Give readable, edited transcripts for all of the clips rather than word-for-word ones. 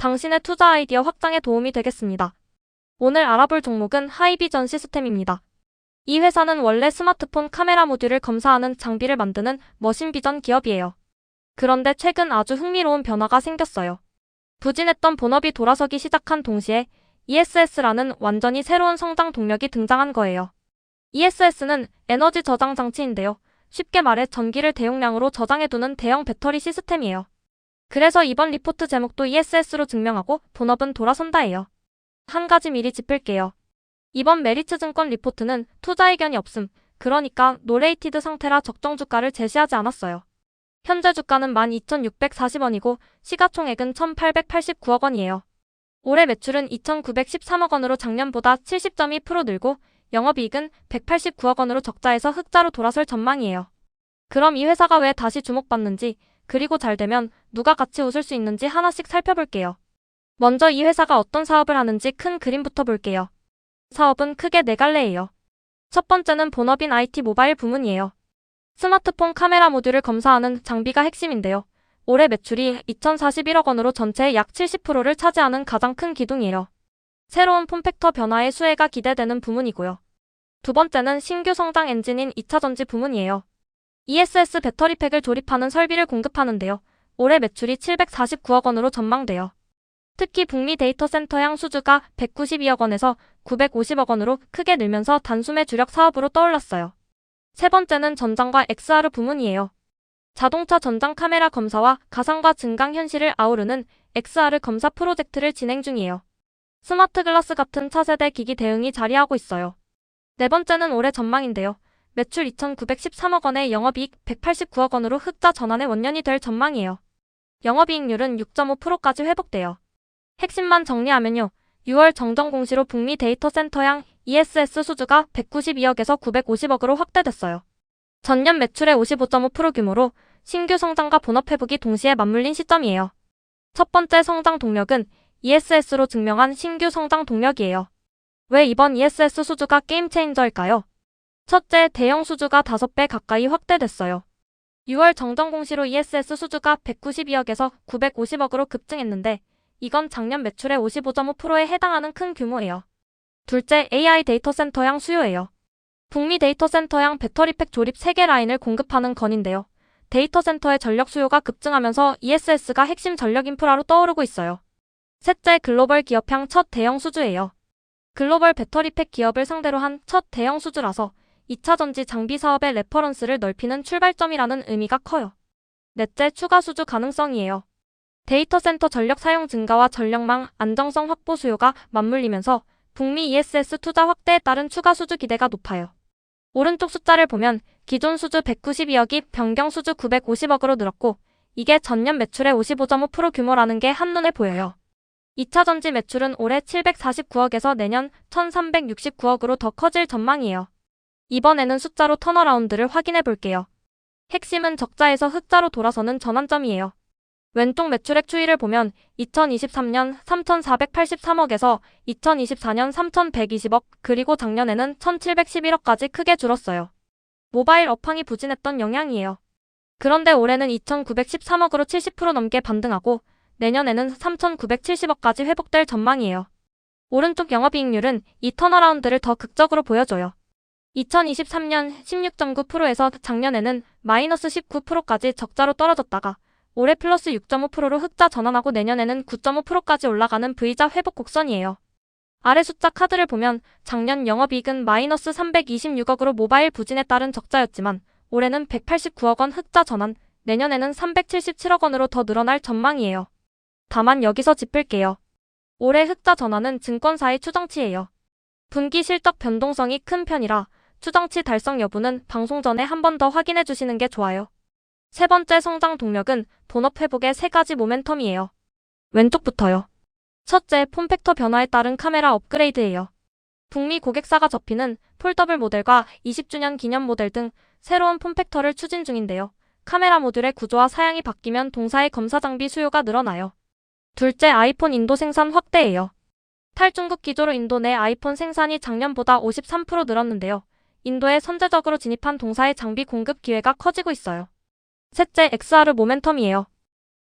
당신의 투자 아이디어 확장에 도움이 되겠습니다. 오늘 알아볼 종목은 하이비전 시스템입니다. 이 회사는 원래 스마트폰 카메라 모듈을 검사하는 장비를 만드는 머신비전 기업이에요. 그런데 최근 아주 흥미로운 변화가 생겼어요. 부진했던 본업이 돌아서기 시작한 동시에 ESS라는 완전히 새로운 성장 동력이 등장한 거예요. ESS는 에너지 저장 장치인데요. 쉽게 말해 전기를 대용량으로 저장해두는 대형 배터리 시스템이에요. 그래서 이번 리포트 제목도 ESS로 증명하고 본업은 돌아선다예요. 한 가지 미리 짚을게요. 이번 메리츠증권 리포트는 투자 의견이 없음, 그러니까 노레이티드 상태라 적정 주가를 제시하지 않았어요. 현재 주가는 12,640원이고 시가총액은 1,889억 원이에요. 올해 매출은 2,913억 원으로 작년보다 70.2% 늘고 영업이익은 189억 원으로 적자에서 흑자로 돌아설 전망이에요. 그럼 이 회사가 왜 다시 주목받는지, 그리고 잘 되면 누가 같이 웃을 수 있는지 하나씩 살펴볼게요. 먼저 이 회사가 어떤 사업을 하는지 큰 그림부터 볼게요. 사업은 크게 네 갈래예요. 첫 번째는 본업인 IT 모바일 부문이에요. 스마트폰 카메라 모듈을 검사하는 장비가 핵심인데요. 올해 매출이 2,041억 원으로 전체의 약 70%를 차지하는 가장 큰 기둥이에요. 새로운 폼팩터 변화의 수혜가 기대되는 부문이고요. 두 번째는 신규 성장 엔진인 2차전지 부문이에요. ESS 배터리팩을 조립하는 설비를 공급하는데요. 올해 매출이 749억 원으로 전망돼요. 특히 북미 데이터 센터향 수주가 192억 원에서 950억 원으로 크게 늘면서 단숨에 주력 사업으로 떠올랐어요. 세 번째는 전장과 XR 부문이에요. 자동차 전장 카메라 검사와 가상과 증강현실을 아우르는 XR 검사 프로젝트를 진행 중이에요. 스마트 글라스 같은 차세대 기기 대응이 자리하고 있어요. 네 번째는 올해 전망인데요. 매출 2,913억 원에 영업이익 189억 원으로 흑자 전환의 원년이 될 전망이에요. 영업이익률은 6.5%까지 회복돼요. 핵심만 정리하면요. 6월 정정 공시로 북미 데이터 센터향 ESS 수주가 192억에서 950억으로 확대됐어요. 전년 매출의 55.5% 규모로 신규 성장과 본업 회복이 동시에 맞물린 시점이에요. 첫 번째 성장 동력은 ESS로 증명한 신규 성장 동력이에요. 왜 이번 ESS 수주가 게임 체인저일까요? 첫째, 대형 수주가 5배 가까이 확대됐어요. 6월 정정 공시로 ESS 수주가 192억에서 950억으로 급증했는데 이건 작년 매출의 55.5%에 해당하는 큰 규모예요. 둘째, AI 데이터 센터향 수요예요. 북미 데이터 센터향 배터리팩 조립 3개 라인을 공급하는 건인데요. 데이터 센터의 전력 수요가 급증하면서 ESS가 핵심 전력 인프라로 떠오르고 있어요. 셋째, 글로벌 기업향 첫 대형 수주예요. 글로벌 배터리팩 기업을 상대로 한 첫 대형 수주라서 2차 전지 장비 사업의 레퍼런스를 넓히는 출발점이라는 의미가 커요. 넷째, 추가 수주 가능성이에요. 데이터 센터 전력 사용 증가와 전력망 안정성 확보 수요가 맞물리면서 북미 ESS 투자 확대에 따른 추가 수주 기대가 높아요. 오른쪽 숫자를 보면 기존 수주 192억이 변경 수주 950억으로 늘었고 이게 전년 매출의 55.5% 규모라는 게 한눈에 보여요. 2차 전지 매출은 올해 749억에서 내년 1,369억으로 더 커질 전망이에요. 이번에는 숫자로 턴어라운드를 확인해 볼게요. 핵심은 적자에서 흑자로 돌아서는 전환점이에요. 왼쪽 매출액 추이를 보면 2023년 3,483억에서 2024년 3,120억 그리고 작년에는 1,711억까지 크게 줄었어요. 모바일 업황이 부진했던 영향이에요. 그런데 올해는 2,913억으로 70% 넘게 반등하고 내년에는 3,970억까지 회복될 전망이에요. 오른쪽 영업이익률은 이 턴어라운드를 더 극적으로 보여줘요. 2023년 16.9%에서 작년에는 마이너스 19%까지 적자로 떨어졌다가 올해 플러스 6.5%로 흑자 전환하고 내년에는 9.5%까지 올라가는 V자 회복 곡선이에요. 아래 숫자 카드를 보면 작년 영업이익은 마이너스 326억으로 모바일 부진에 따른 적자였지만 올해는 189억 원 흑자 전환, 내년에는 377억 원으로 더 늘어날 전망이에요. 다만 여기서 짚을게요. 올해 흑자 전환은 증권사의 추정치예요. 분기 실적 변동성이 큰 편이라 추정치 달성 여부는 방송 전에 한 번 더 확인해 주시는 게 좋아요. 세 번째 성장 동력은 본업 회복의 3가지 모멘텀이에요. 왼쪽부터요. 첫째, 폼팩터 변화에 따른 카메라 업그레이드예요. 북미 고객사가 접히는 폴더블 모델과 20주년 기념 모델 등 새로운 폼팩터를 추진 중인데요. 카메라 모듈의 구조와 사양이 바뀌면 동사의 검사 장비 수요가 늘어나요. 둘째, 아이폰 인도 생산 확대예요. 탈중국 기조로 인도 내 아이폰 생산이 작년보다 53% 늘었는데요. 인도에 선제적으로 진입한 동사의 장비 공급 기회가 커지고 있어요. 셋째, XR 모멘텀이에요.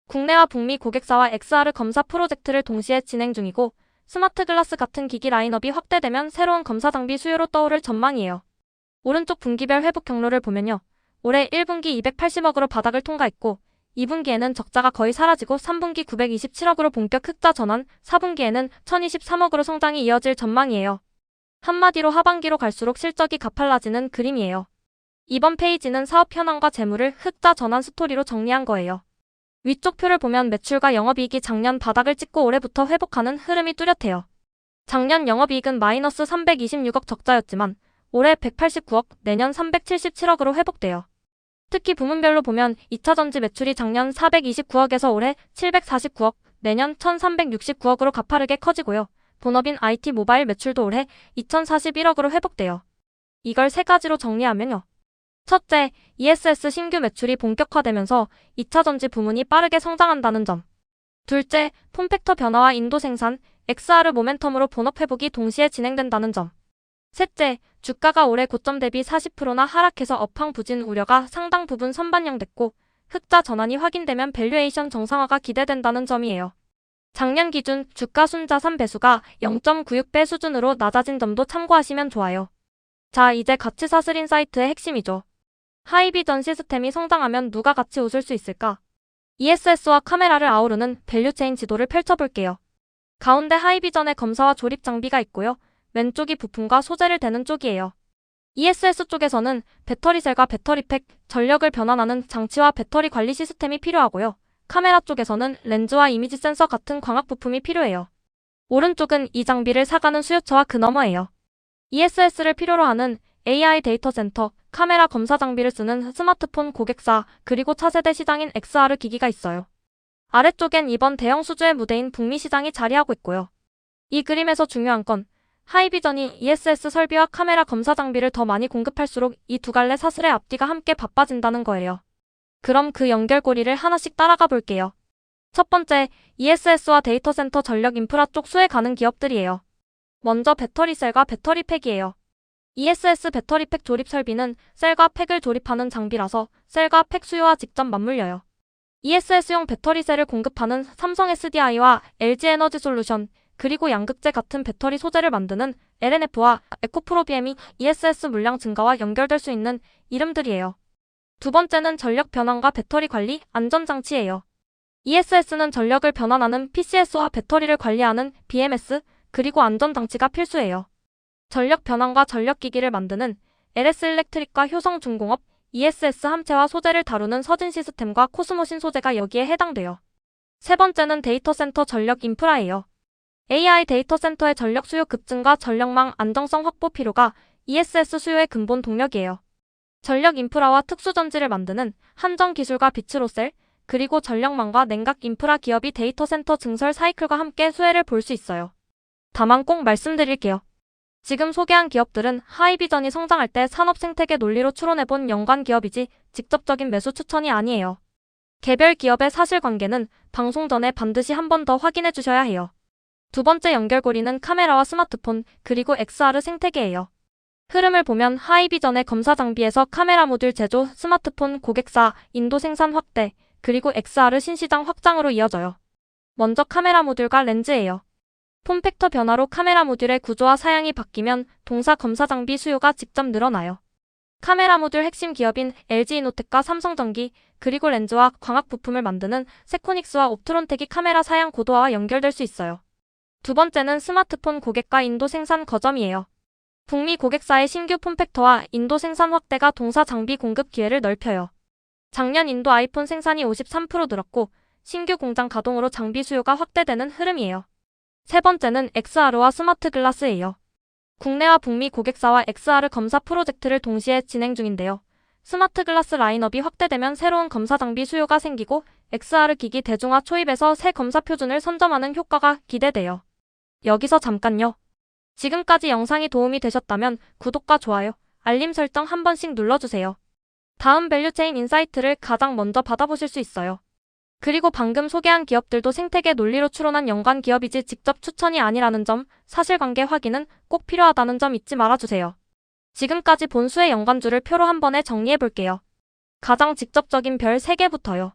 국내와 북미 고객사와 XR 검사 프로젝트를 동시에 진행 중이고 스마트 글라스 같은 기기 라인업이 확대되면 새로운 검사 장비 수요로 떠오를 전망이에요. 오른쪽 분기별 회복 경로를 보면요. 올해 1분기 280억으로 바닥을 통과했고 2분기에는 적자가 거의 사라지고 3분기 927억으로 본격 흑자 전환, 4분기에는 1023억으로 성장이 이어질 전망이에요. 한마디로 하반기로 갈수록 실적이 가팔라지는 그림이에요. 이번 페이지는 사업 현황과 재무를 흑자 전환 스토리로 정리한 거예요. 위쪽 표를 보면 매출과 영업이익이 작년 바닥을 찍고 올해부터 회복하는 흐름이 뚜렷해요. 작년 영업이익은 마이너스 326억 적자였지만 올해 189억, 내년 377억으로 회복돼요. 특히 부문별로 보면 2차전지 매출이 작년 429억에서 올해 749억, 내년 1369억으로 가파르게 커지고요. 본업인 IT 모바일 매출도 올해 2041억으로 회복돼요. 이걸 세 가지로 정리하면요. 첫째, ESS 신규 매출이 본격화되면서 2차전지 부문이 빠르게 성장한다는 점. 둘째, 폼팩터 변화와 인도 생산, XR 모멘텀으로 본업 회복이 동시에 진행된다는 점. 셋째, 주가가 올해 고점 대비 40%나 하락해서 업황 부진 우려가 상당 부분 선반영됐고 흑자 전환이 확인되면 밸류에이션 정상화가 기대된다는 점이에요. 작년 기준 주가 순자산 배수가 0.96배 수준으로 낮아진 점도 참고하시면 좋아요. 자, 이제 가치 사슬 인사이트의 핵심이죠. 하이비전 시스템이 성장하면 누가 같이 웃을 수 있을까? ESS와 카메라를 아우르는 밸류체인 지도를 펼쳐볼게요. 가운데 하이비전의 검사와 조립 장비가 있고요. 왼쪽이 부품과 소재를 대는 쪽이에요. ESS 쪽에서는 배터리셀과 배터리팩, 전력을 변환하는 장치와 배터리 관리 시스템이 필요하고요. 카메라 쪽에서는 렌즈와 이미지 센서 같은 광학 부품이 필요해요. 오른쪽은 이 장비를 사가는 수요처와 그 너머예요. ESS를 필요로 하는 AI 데이터 센터, 카메라 검사 장비를 쓰는 스마트폰 고객사, 그리고 차세대 시장인 XR 기기가 있어요. 아래쪽엔 이번 대형 수주의 무대인 북미 시장이 자리하고 있고요. 이 그림에서 중요한 건 하이비전이 ESS 설비와 카메라 검사 장비를 더 많이 공급할수록 이 두 갈래 사슬의 앞뒤가 함께 바빠진다는 거예요. 그럼 그 연결고리를 하나씩 따라가 볼게요. 첫 번째, ESS와 데이터 센터 전력 인프라 쪽 수혜 가능 기업들이에요. 먼저 배터리셀과 배터리팩이에요. ESS 배터리팩 조립 설비는 셀과 팩을 조립하는 장비라서 셀과 팩 수요와 직접 맞물려요. ESS용 배터리셀을 공급하는 삼성 SDI와 LG에너지솔루션, 그리고 양극재 같은 배터리 소재를 만드는 LNF와 에코프로비엠이 ESS 물량 증가와 연결될 수 있는 이름들이에요. 두 번째는 전력 변환과 배터리 관리, 안전장치예요. ESS는 전력을 변환하는 PCS와 배터리를 관리하는 BMS, 그리고 안전장치가 필수예요. 전력 변환과 전력기기를 만드는 LS 일렉트릭과 효성중공업, ESS 함체와 소재를 다루는 서진 시스템과 코스모신 소재가 여기에 해당돼요. 세 번째는 데이터 센터 전력 인프라예요. AI 데이터 센터의 전력 수요 급증과 전력망 안정성 확보 필요가 ESS 수요의 근본 동력이에요. 전력 인프라와 특수전지를 만드는 한정기술과 비츠로셀, 그리고 전력망과 냉각 인프라 기업이 데이터 센터 증설 사이클과 함께 수혜를 볼 수 있어요. 다만 꼭 말씀드릴게요. 지금 소개한 기업들은 하이비전이 성장할 때 산업 생태계 논리로 추론해본 연관 기업이지 직접적인 매수 추천이 아니에요. 개별 기업의 사실관계는 방송 전에 반드시 한 번 더 확인해 주셔야 해요. 두 번째 연결고리는 카메라와 스마트폰, 그리고 XR 생태계예요. 흐름을 보면 하이비전의 검사 장비에서 카메라 모듈 제조, 스마트폰 고객사, 인도 생산 확대, 그리고 XR 신시장 확장으로 이어져요. 먼저 카메라 모듈과 렌즈예요. 폼팩터 변화로 카메라 모듈의 구조와 사양이 바뀌면 동사 검사 장비 수요가 직접 늘어나요. 카메라 모듈 핵심 기업인 LG이노텍과 삼성전기, 그리고 렌즈와 광학 부품을 만드는 세코닉스와 옵트론텍이 카메라 사양 고도화와 연결될 수 있어요. 두 번째는 스마트폰 고객과 인도 생산 거점이에요. 북미 고객사의 신규 폼팩터와 인도 생산 확대가 동사 장비 공급 기회를 넓혀요. 작년 인도 아이폰 생산이 53% 늘었고 신규 공장 가동으로 장비 수요가 확대되는 흐름이에요. 세 번째는 XR와 스마트 글라스예요. 국내와 북미 고객사와 XR 검사 프로젝트를 동시에 진행 중인데요. 스마트 글라스 라인업이 확대되면 새로운 검사 장비 수요가 생기고 XR 기기 대중화 초입에서 새 검사 표준을 선점하는 효과가 기대돼요. 여기서 잠깐요. 지금까지 영상이 도움이 되셨다면 구독과 좋아요, 알림 설정 한 번씩 눌러주세요. 다음 밸류체인 인사이트를 가장 먼저 받아보실 수 있어요. 그리고 방금 소개한 기업들도 생태계 논리로 추론한 연관 기업이지 직접 추천이 아니라는 점, 사실관계 확인은 꼭 필요하다는 점 잊지 말아주세요. 지금까지 본 수의 연관주를 표로 한 번에 정리해볼게요. 가장 직접적인 별 3개부터요.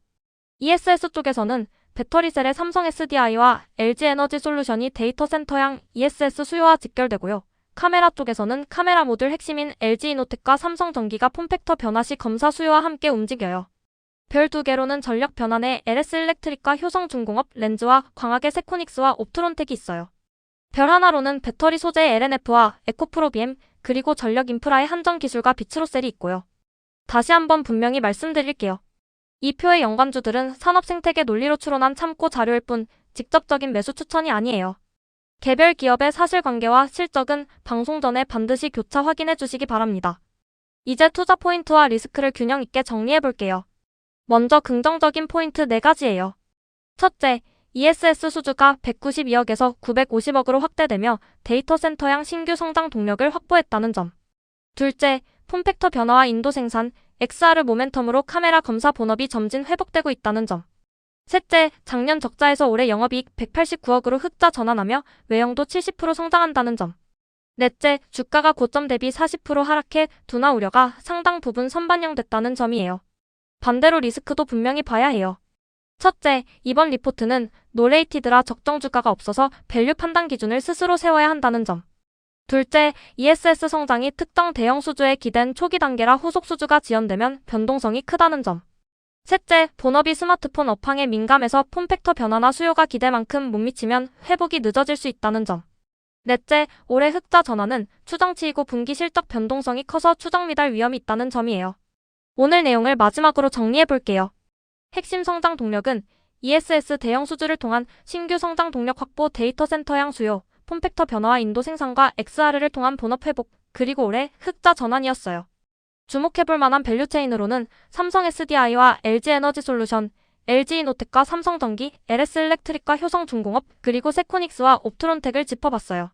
ESS 쪽에서는 배터리셀의 삼성 SDI와 LG 에너지 솔루션이 데이터 센터향 ESS 수요와 직결되고요. 카메라 쪽에서는 카메라 모듈 핵심인 LG 이노텍과 삼성 전기가 폼팩터 변화 시 검사 수요와 함께 움직여요. 별 두 개로는 전력 변환에 LS 일렉트릭과 효성중공업, 렌즈와 광학의 세코닉스와 옵트론텍이 있어요. 별 하나로는 배터리 소재 LNF와 에코프로 BM, 그리고 전력 인프라의 한정 기술과 비츠로셀이 있고요. 다시 한번 분명히 말씀드릴게요. 이 표의 연관주들은 산업 생태계 논리로 추론한 참고 자료일 뿐 직접적인 매수 추천이 아니에요. 개별 기업의 사실관계와 실적은 방송 전에 반드시 교차 확인해 주시기 바랍니다. 이제 투자 포인트와 리스크를 균형 있게 정리해 볼게요. 먼저 긍정적인 포인트 4가지예요. 첫째, ESS 수주가 192억에서 950억으로 확대되며 데이터 센터향 신규 성장 동력을 확보했다는 점. 둘째, 폼팩터 변화와 인도 생산, XR 모멘텀으로 카메라 검사 본업이 점진 회복되고 있다는 점. 셋째, 작년 적자에서 올해 영업이익 189억으로 흑자 전환하며 외형도 70% 성장한다는 점. 넷째, 주가가 고점 대비 40% 하락해 둔화 우려가 상당 부분 선반영됐다는 점이에요. 반대로 리스크도 분명히 봐야 해요. 첫째, 이번 리포트는 노레이티드라 적정 주가가 없어서 밸류 판단 기준을 스스로 세워야 한다는 점. 둘째, ESS 성장이 특정 대형 수주에 기댄 초기 단계라 후속 수주가 지연되면 변동성이 크다는 점. 셋째, 본업이 스마트폰 업황에 민감해서 폼팩터 변화나 수요가 기대만큼 못 미치면 회복이 늦어질 수 있다는 점. 넷째, 올해 흑자 전환은 추정치이고 분기 실적 변동성이 커서 추정 미달 위험이 있다는 점이에요. 오늘 내용을 마지막으로 정리해 볼게요. 핵심 성장 동력은 ESS 대형 수주를 통한 신규 성장 동력 확보, 데이터 센터향 수요, 폼팩터 변화와 인도 생산과 XR를 통한 본업 회복, 그리고 올해 흑자 전환이었어요. 주목해볼 만한 밸류체인으로는 삼성 SDI와 LG 에너지 솔루션, LG 이노텍과 삼성 전기, LS 일렉트릭과 효성중공업, 그리고 세코닉스와 옵트론텍을 짚어봤어요.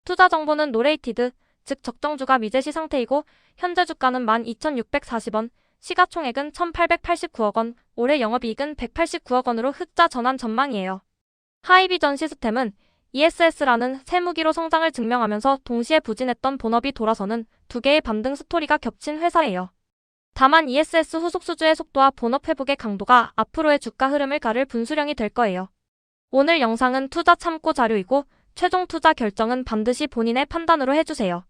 투자 정보는 노레이티드, 즉 적정주가 미제시 상태이고 현재 주가는 12,640원, 시가총액은 1,889억 원, 올해 영업이익은 189억 원으로 흑자 전환 전망이에요. 하이비전 시스템은 ESS라는 세무기로 성장을 증명하면서 동시에 부진했던 본업이 돌아서는 두 개의 반등 스토리가 겹친 회사예요. 다만 ESS 후속 수주의 속도와 본업 회복의 강도가 앞으로의 주가 흐름을 가를 분수령이 될 거예요. 오늘 영상은 투자 참고 자료이고 최종 투자 결정은 반드시 본인의 판단으로 해주세요.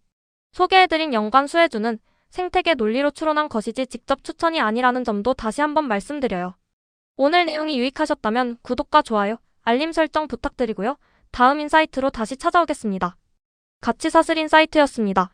소개해드린 연관 수혜주는 생태계 논리로 추론한 것이지 직접 추천이 아니라는 점도 다시 한번 말씀드려요. 오늘 내용이 유익하셨다면 구독과 좋아요, 알림 설정 부탁드리고요. 다음 인사이트로 다시 찾아오겠습니다. 가치사슬 인사이트였습니다.